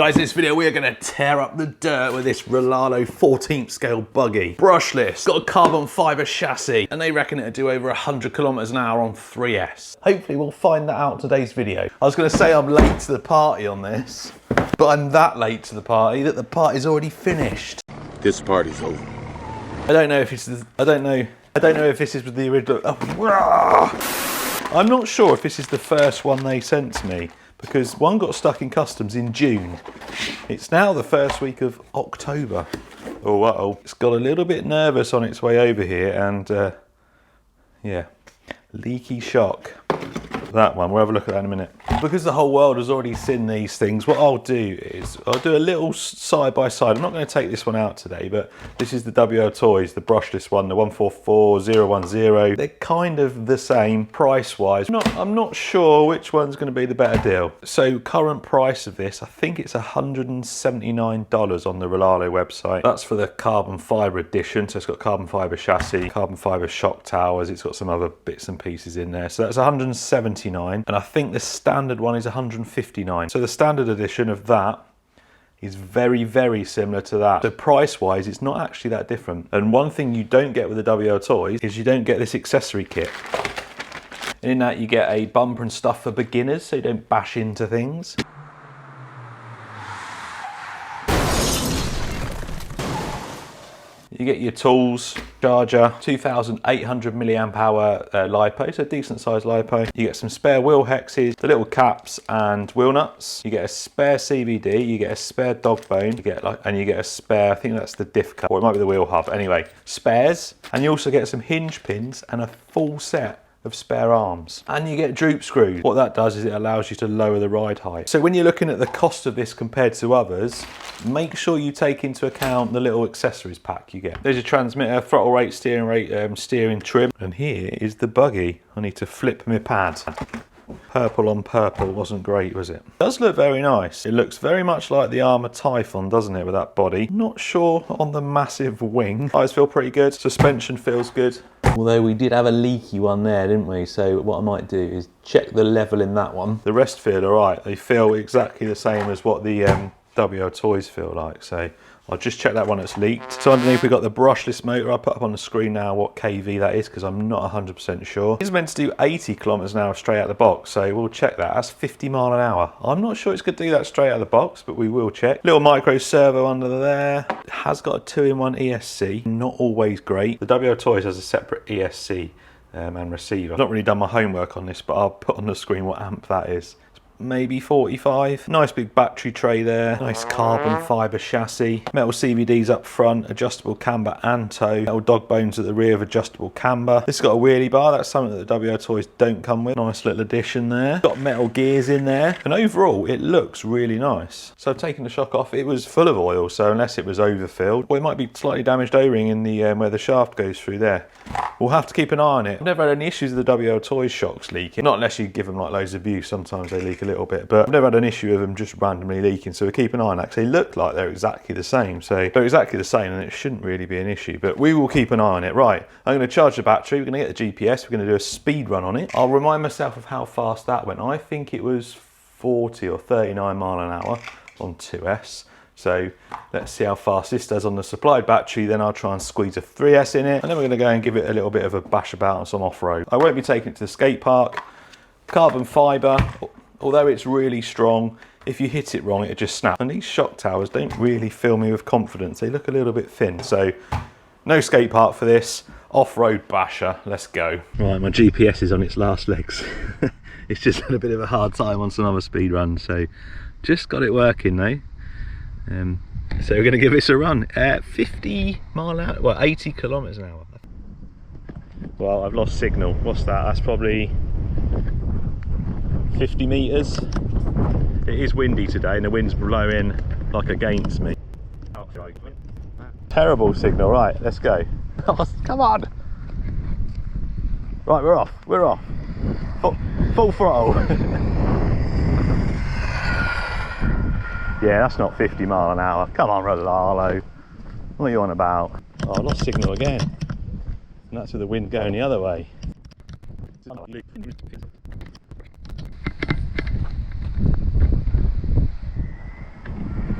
Guys, in this video we are going to tear up the dirt with this Rlaarlo 14th scale buggy. Brushless, got a carbon fibre chassis, and they reckon it'll do over 100 kilometers an hour on 3S. Hopefully we'll find that out in today's video. I was going to say I'm late to the party on this, but I'm that late to the party that the party's already finished. This party's over. I don't know if it's the, I don't know if this is the original. I'm not sure if this is the first one they sent to me, because one got stuck in customs in June. It's now the first week of October. Oh, uh-oh. It's got a little bit nervous on its way over here, and yeah, leaky shock. That one, we'll have a look at that in a minute. Because the whole world has already seen these things, what I'll do is I'll do a little side by side. I'm not going to take this one out today, but this is the WL Toys, the brushless one, the 144010. They're kind of the same price wise. I'm not sure which one's going to be the better deal. So current price of this, I think it's $179 on the Rlaarlo website. That's for the carbon fibre edition. So it's got carbon fibre chassis, carbon fibre shock towers. It's got some other bits and pieces in there. So that's $179. And I think the standard one is $159. So the standard edition of that is very, very similar to that. So price-wise, it's not actually that different. And one thing you don't get with the WL Toys is you don't get this accessory kit. And in that you get a bumper and stuff for beginners, so you don't bash into things. You get your tools, charger, 2,800 milliamp hour Lipo, so decent sized Lipo. You get some spare wheel hexes, the little caps and wheel nuts. You get a spare CVD, you get a spare dog bone, and you get a spare, I think that's the diff cup, or it might be the wheel hub. Anyway, spares, and you also get some hinge pins and a full set of spare arms, and you get droop screws. What that does is it allows you to lower the ride height. So when you're looking at the cost of this compared to others, make sure you take into account the little accessories pack you get. There's your transmitter, throttle rate, steering trim, and here is the buggy. I need to flip my pad. Purple on purple wasn't great, was it? It does look very nice. It looks very much like the Armour Typhon, doesn't it, with that body? Not sure on the massive wing. Tires feel pretty good. Suspension feels good. Although we did have a leaky one there, didn't we? So what I might do is check the level in that one. The rest feel all right. They feel exactly the same as what the WL Toys feel like. So I'll just check that one that's leaked. So underneath we've got the brushless motor. I'll put up on the screen now what kV that is, because I'm not 100% sure. It's meant to do 80 kilometers an hour straight out the box, so we'll check that. That's 50 mile an hour. I'm not sure it's going to do that straight out of the box, but we will check. Little micro servo under there. It has got a 2-in-1 ESC. Not always great. The WL Toys has a separate ESC and receiver. I've not really done my homework on this, but I'll put on the screen what amp that is. Maybe 45. Nice big battery tray there. Nice carbon fibre chassis. Metal CVDs up front, adjustable camber and toe. Metal dog bones at the rear of adjustable camber. This has got a wheelie bar. That's something that the WL Toys don't come with. Nice little addition there. Got metal gears in there. And overall, it looks really nice. So I've taken the shock off. It was full of oil, so unless it was overfilled, or it might be slightly damaged O-ring in the where the shaft goes through there. We'll have to keep an eye on it. I've never had any issues with the WL Toys shocks leaking. Not unless you give them like loads of abuse. Sometimes they leak a little bit, but I've never had an issue with them just randomly leaking, so we'll keep an eye on that, because they look like they're exactly the same. So they're exactly the same and it shouldn't really be an issue, but we will keep an eye on it. Right, I'm going to charge the battery, we're going to get the GPS, we're going to do a speed run on it. I'll remind myself of how fast that went. I think it was 40 or 39 mile an hour on 2S. So let's see how fast this does on the supplied battery, then I'll try and squeeze a 3S in it, and then we're going to go and give it a little bit of a bash about on some off-road. I won't be taking it to the skate park. Carbon fibre, although it's really strong, if you hit it wrong, it just snaps. And these shock towers don't really fill me with confidence. They look a little bit thin, so no skate park for this. Off-road basher, let's go. Right, my GPS is on its last legs. It's just had a bit of a hard time on some other speed runs, so just got it working though. So we're going to give this a run at 50 mile an hour, well 80 kilometers an hour. Well, I've lost signal. What's that? That's probably 50 meters. It is windy today and the wind's blowing like against me. Terrible signal. Right, let's go. Come on. Right, we're off. We're off. Full throttle. Yeah, that's not 50 mile an hour. Come on, Rlaarlo. What are you on about? Oh, I lost signal again. And that's with the wind going the other way.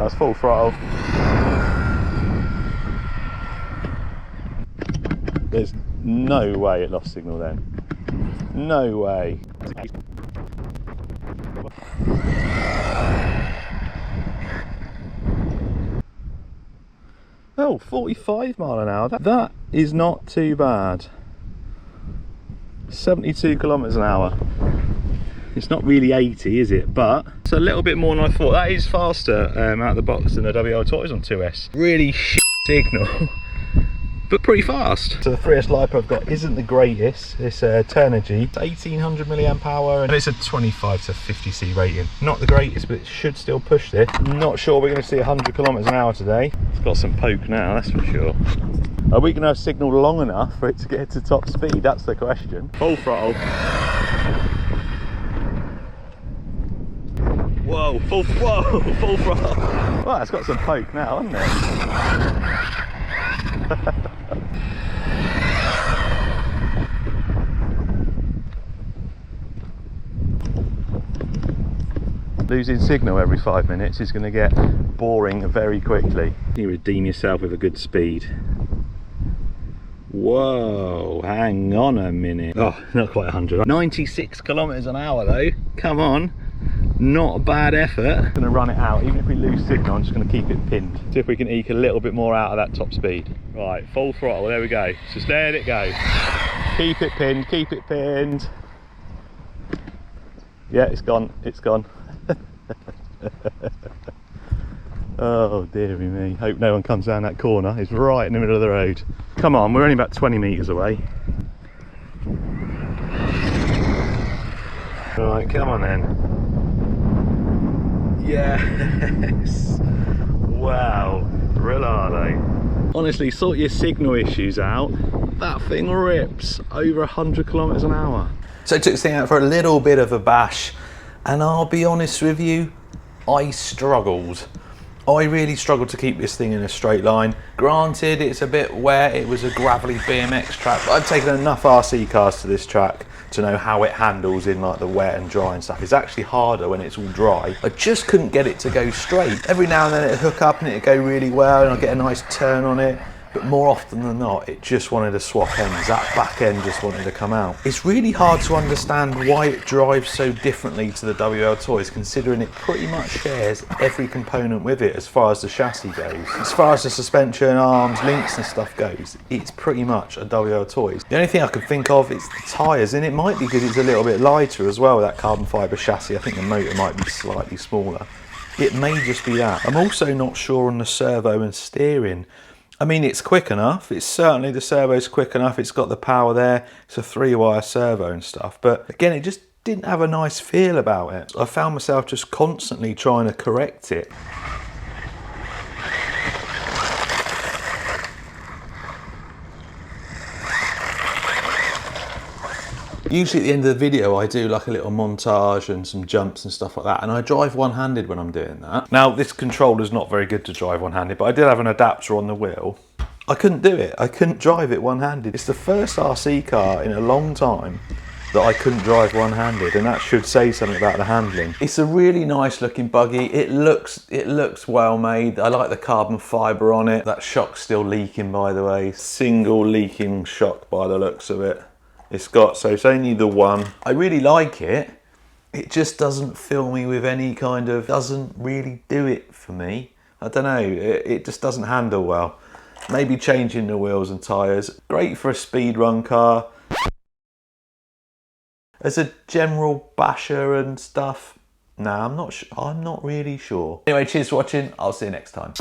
That's full throttle. There's no way it lost signal then. No way. Oh, 45 mile an hour. That is not too bad. 72 kilometers an hour. It's not really 80, is it? But it's a little bit more than I thought. That is faster out of the box than the WL Toys on 2S. Really shit signal, but pretty fast. So the 3S Lipo I've got isn't the greatest. It's a Turnigy. It's 1800 milliamp hour and it's a 25 to 50C rating. Not the greatest, but it should still push this. Not sure we're going to see 100 kilometers an hour today. It's got some poke now, that's for sure. Are we going to have signal long enough for it to get to top speed? That's the question. Full throttle. Whoa, full throttle. Well, it's got some poke now, hasn't it? Losing signal every 5 minutes is going to get boring very quickly. You redeem yourself with a good speed. Whoa, hang on a minute. Oh, not quite 100. 96 kilometers an hour though. Come on. Not a bad effort. I'm going to run it out. Even if we lose signal, I'm just going to keep it pinned. See if we can eke a little bit more out of that top speed. Right, full throttle. There we go. Just let it go. Keep it pinned. Keep it pinned. Yeah, it's gone. It's gone. Oh dearie me. Hope no one comes down that corner. It's right in the middle of the road. Come on, we're only about 20 metres away. Right, come on then. Yes! Wow, Rlaarlo. Honestly, sort your signal issues out. That thing rips over 100 kilometers an hour. So I took this thing out for a little bit of a bash, and I'll be honest with you, I struggled. I really struggled to keep this thing in a straight line. Granted, it's a bit wet, it was a gravelly BMX track, but I've taken enough RC cars to this track to know how it handles in like the wet and dry and stuff. It's actually harder when it's all dry. I just couldn't get it to go straight. Every now and then it'd hook up and it'd go really well and I'd get a nice turn on it. But more often than not, it just wanted to swap ends. That back end just wanted to come out. It's really hard to understand why it drives so differently to the WL Toys, considering it pretty much shares every component with it as far as the chassis goes. As far as the suspension, arms, links and stuff goes, it's pretty much a WL Toys. The only thing I can think of is the tyres, and it might be because it's a little bit lighter as well with that carbon fibre chassis. I think the motor might be slightly smaller. It may just be that. I'm also not sure on the servo and steering. I mean, it's quick enough. It's certainly, the servo's quick enough. It's got the power there. It's a 3-wire servo and stuff. But again, it just didn't have a nice feel about it. I found myself just constantly trying to correct it. Usually at the end of the video I do like a little montage and some jumps and stuff like that, and I drive one-handed when I'm doing that. Now this controller's not very good to drive one-handed, but I did have an adapter on the wheel. I couldn't do it. I couldn't drive it one-handed. It's the first RC car in a long time that I couldn't drive one-handed, and that should say something about the handling. It's a really nice looking buggy. It looks well made. I like the carbon fibre on it. That shock's still leaking, by the way. Single leaking shock by the looks of it. It's only the one. I really like it. It just doesn't fill me with any kind of, doesn't really do it for me. I don't know, it just doesn't handle well. Maybe changing the wheels and tyres. Great for a speed run car. As a general basher and stuff, nah, I'm not really sure. Anyway, cheers for watching. I'll see you next time.